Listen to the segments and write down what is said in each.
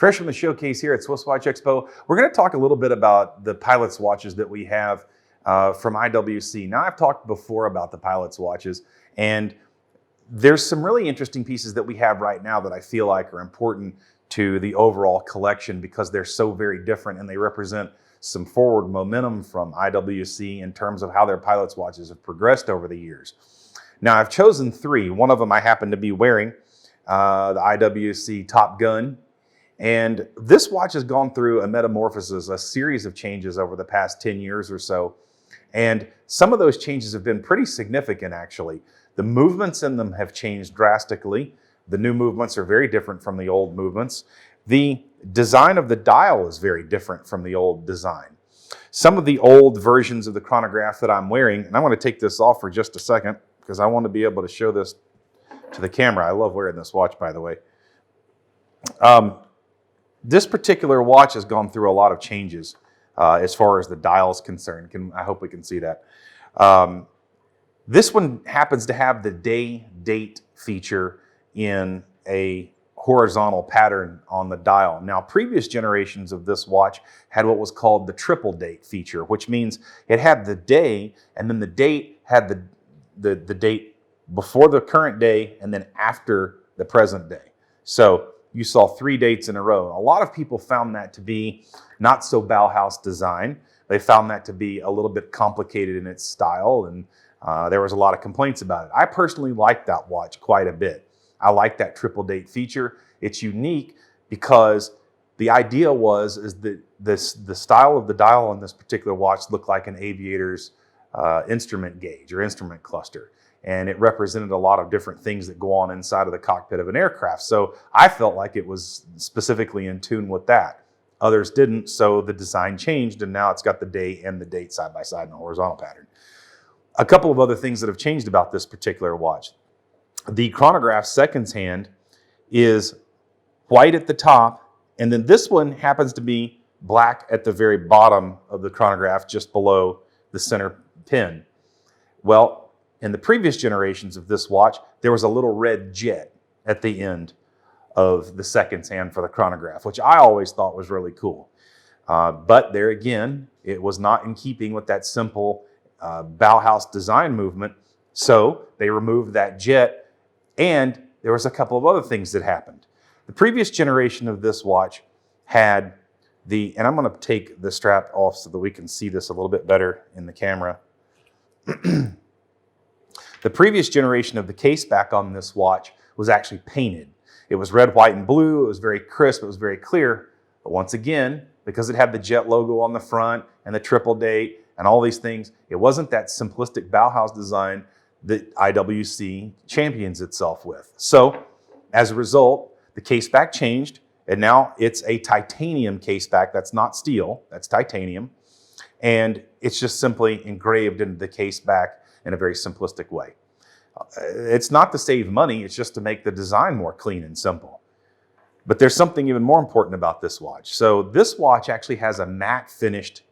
Fresh from the showcase here at SwissWatchExpo, we're going to talk a little bit about the pilot's watches that we have from IWC. Now, I've talked before about the pilot's watches, and there's some really interesting pieces that we have right now that I feel like are important to the overall collection because they're so very different and they represent some forward momentum from IWC in terms of how their pilot's watches have progressed over the years. Now, I've chosen three. One of them I happen to be wearing, the IWC Top Gun. And this watch has gone through a metamorphosis, a series of changes over the past 10 years or so. And some of those changes have been pretty significant, actually. The movements in them have changed drastically. The new movements are very different from the old movements. The design of the dial is very different from the old design. Some of the old versions of the chronograph that I'm wearing, and I want to take this off for just a second because I want to be able to show this to the camera. I love wearing this watch, by the way. This particular watch has gone through a lot of changes as far as the dial is concerned. I hope we can see that. This one happens to have the day-date feature in a horizontal pattern on the dial. Now, previous generations of this watch had what was called the triple date feature, which means it had the day, and then the date had the date before the current day and then after the present day. So you saw 3 dates in a row. A lot of people found that to be not so Bauhaus design. They found that to be a little bit complicated in its style, and there was a lot of complaints about it. I personally like that watch quite a bit. I like that triple date feature. It's unique because the idea is that the style of the dial on this particular watch looked like an aviator's instrument gauge or instrument cluster. And it represented a lot of different things that go on inside of the cockpit of an aircraft. So I felt like it was specifically in tune with that. Others didn't, so the design changed, and now it's got the day and the date side by side in a horizontal pattern. A couple of other things that have changed about this particular watch. The chronograph seconds hand is white at the top, and then this one happens to be black at the very bottom of the chronograph, just below the center pin. Well, in the previous generations of this watch, there was a little red jet at the end of the seconds hand for the chronograph, which I always thought was really cool. But there again, it was not in keeping with that simple Bauhaus design movement. So they removed that jet, and there was a couple of other things that happened. The previous generation of this watch had and I'm going to take the strap off so that we can see this a little bit better in the camera. The previous generation of the case back on this watch was actually painted. It was red, white, and blue. It was very crisp. It was very clear. But once again, because it had the jet logo on the front and the triple date and all these things, it wasn't that simplistic Bauhaus design that IWC champions itself with. So as a result, the case back changed, and now it's a titanium case back. That's not steel. That's titanium. And it's just simply engraved into the case back in a very simplistic way. It's not to save money, it's just to make the design more clean and simple. But there's something even more important about this watch. So this watch actually has a matte finished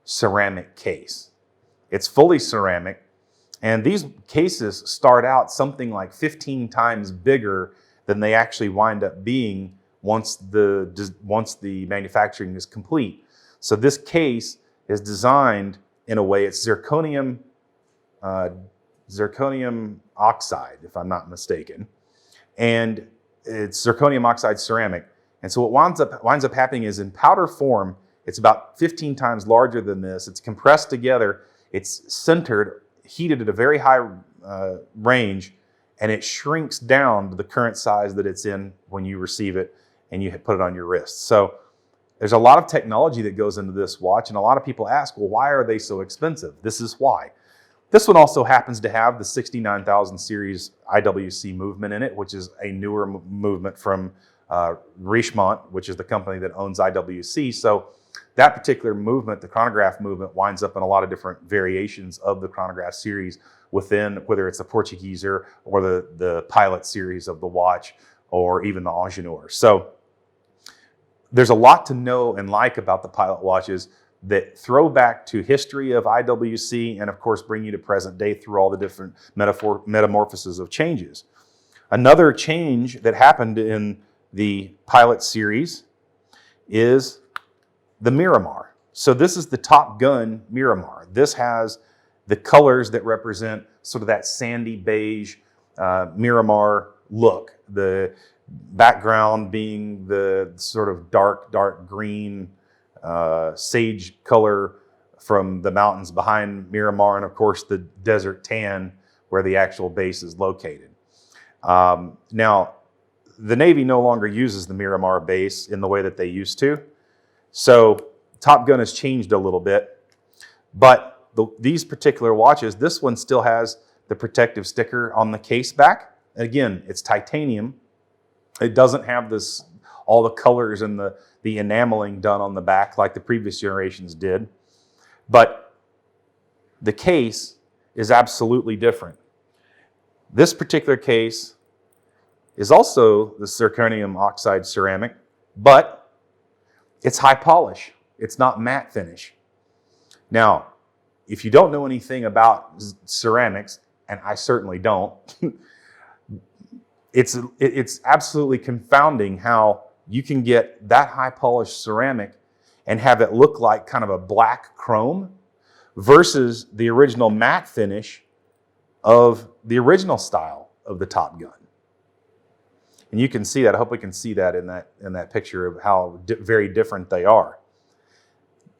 ceramic case. It's fully ceramic, and these cases start out something like 15 times bigger than they actually wind up being once the manufacturing is complete. So this case is designed in a way, it's zirconium oxide, if I'm not mistaken. And it's zirconium oxide ceramic. And so what winds up happening is in powder form, it's about 15 times larger than this. It's compressed together. It's centered, heated at a very high range, and it shrinks down to the current size that it's in when you receive it and you put it on your wrist. So there's a lot of technology that goes into this watch, and a lot of people ask, well, why are they so expensive? This is why. This one also happens to have the 69,000 series IWC movement in it, which is a newer movement from Richemont, which is the company that owns IWC. So that particular movement, the chronograph movement, winds up in a lot of different variations of the chronograph series within, whether it's the Portugieser or the pilot series of the watch, or even the Ingenieur. So there's a lot to know and like about the pilot watches that throw back to history of IWC and of course bring you to present day through all the different metamorphoses of changes. Another change that happened in the pilot series is the Miramar. So this is the Top Gun Miramar. This has the colors that represent sort of that sandy beige Miramar look. The background being the sort of dark green sage color from the mountains behind Miramar, and of course the desert tan where the actual base is located. Now, the Navy no longer uses the Miramar base in the way that they used to. So Top Gun has changed a little bit, but these particular watches, this one still has the protective sticker on the case back. Again, it's titanium. It doesn't have all the colors and the enameling done on the back like the previous generations did. But the case is absolutely different. This particular case is also the zirconium oxide ceramic, but it's high polish. It's not matte finish. Now, if you don't know anything about ceramics, and I certainly don't, it's absolutely confounding how you can get that high polished ceramic and have it look like kind of a black chrome versus the original matte finish of the original style of the Top Gun. And you can see that. I hope we can see that in that picture of how very different they are.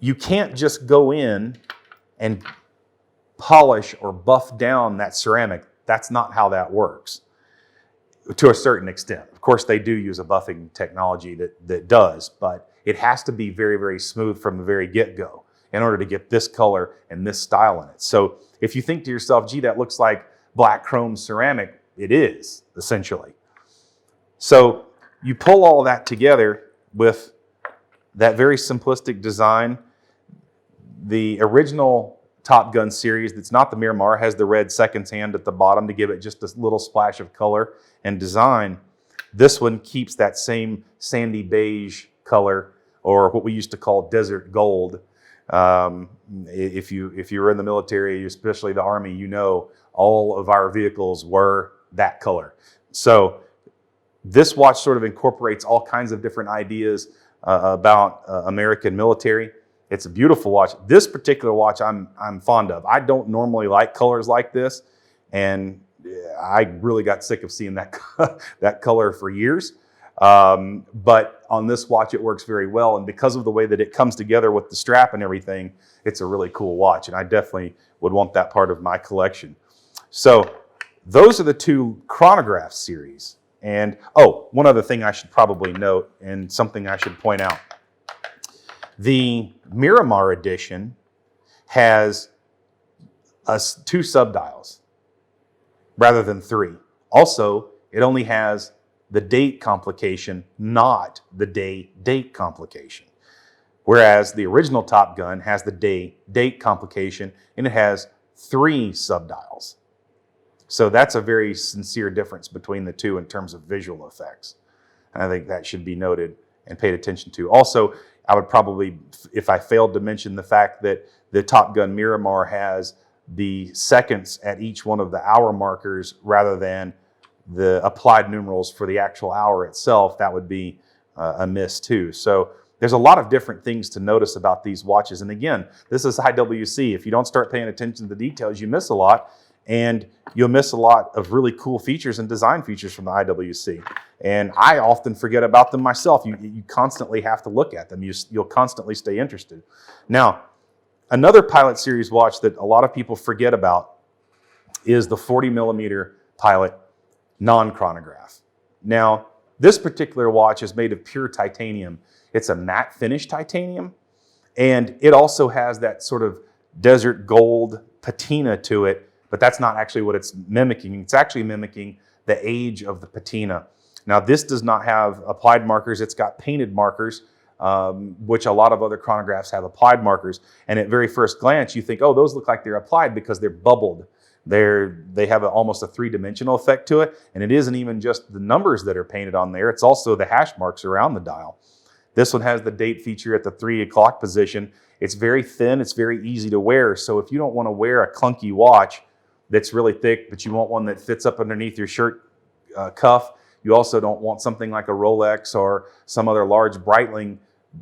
You can't just go in and polish or buff down that ceramic. That's not how that works, to a certain extent. Of course, they do use a buffing technology that does, but it has to be very, very smooth from the very get-go in order to get this color and this style in it. So if you think to yourself, gee, that looks like black chrome ceramic, it is, essentially. So you pull all that together with that very simplistic design. The original Top Gun series, that's not the Miramar, has the red seconds hand at the bottom to give it just a little splash of color and design. This one keeps that same sandy beige color, or what we used to call desert gold. If you were in the military, especially the Army, you know all of our vehicles were that color. So this watch sort of incorporates all kinds of different ideas about American military. It's a beautiful watch. This particular watch I'm fond of. I don't normally like colors like this, and I really got sick of seeing that color for years. But on this watch, it works very well. And because of the way that it comes together with the strap and everything, it's a really cool watch. And I definitely would want that part of my collection. So those are the two Chronograph series. And, oh, one other thing I should probably note, and something I should point out. The Miramar edition has 2 subdials rather than 3. Also, it only has the date complication, not the day-date complication. Whereas the original Top Gun has the day-date complication, and it has 3 subdials. So that's a very sincere difference between the two in terms of visual effects. And I think that should be noted and paid attention to. Also, I would probably, if I failed to mention the fact that the Top Gun Miramar has the seconds at each one of the hour markers rather than the applied numerals for the actual hour itself, that would be a miss too. So there's a lot of different things to notice about these watches. And again, this is IWC. If you don't start paying attention to the details, you miss a lot. And you'll miss a lot of really cool features and design features from the IWC. And I often forget about them myself. You constantly have to look at them. You'll constantly stay interested. Now, another Pilot Series watch that a lot of people forget about is the 40 millimeter Pilot non-chronograph. Now, this particular watch is made of pure titanium. It's a matte finish titanium, and it also has that sort of desert gold patina to it. But that's not actually what it's mimicking. It's actually mimicking the age of the patina. Now, this does not have applied markers. It's got painted markers, which a lot of other chronographs have applied markers. And at very first glance, you think, oh, those look like they're applied because they're bubbled. They have almost a 3-dimensional effect to it. And it isn't even just the numbers that are painted on there. It's also the hash marks around the dial. This one has the date feature at the 3 o'clock position. It's very thin. It's very easy to wear. So if you don't want to wear a clunky watch that's really thick, but you want one that fits up underneath your shirt cuff, you also don't want something like a Rolex or some other large Breitling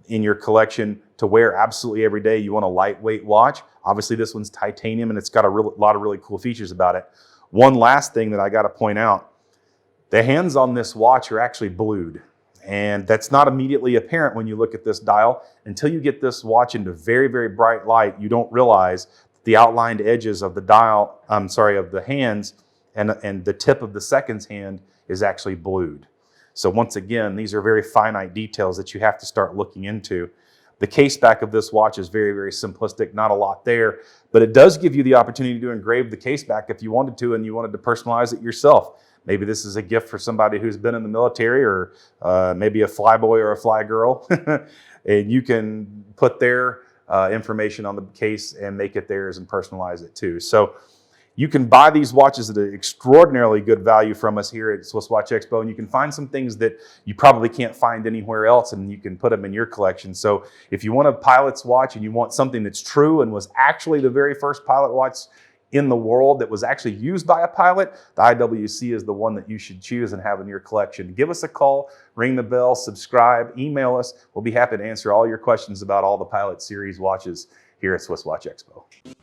in your collection to wear absolutely every day. You want a lightweight watch. Obviously this one's titanium and it's got a lot of really cool features about it. One last thing that I got to point out, the hands on this watch are actually blued. And that's not immediately apparent when you look at this dial. Until you get this watch into very, very bright light, you don't realize the outlined edges of the dial, of the hands and the tip of the seconds hand is actually blued. So once again, these are very finite details that you have to start looking into. The case back of this watch is very, very simplistic, not a lot there, but it does give you the opportunity to engrave the case back if you wanted to and you wanted to personalize it yourself. Maybe this is a gift for somebody who's been in the military or maybe a flyboy or a fly girl, and you can put their information on the case and make it theirs and personalize it too. So you can buy these watches at an extraordinarily good value from us here at SwissWatchExpo, and you can find some things that you probably can't find anywhere else, and you can put them in your collection. So if you want a pilot's watch and you want something that's true and was actually the very first pilot watch in the world that was actually used by a pilot, the IWC is the one that you should choose and have in your collection. Give us a call, ring the bell, subscribe, email us. We'll be happy to answer all your questions about all the Pilot Series watches here at SwissWatchExpo.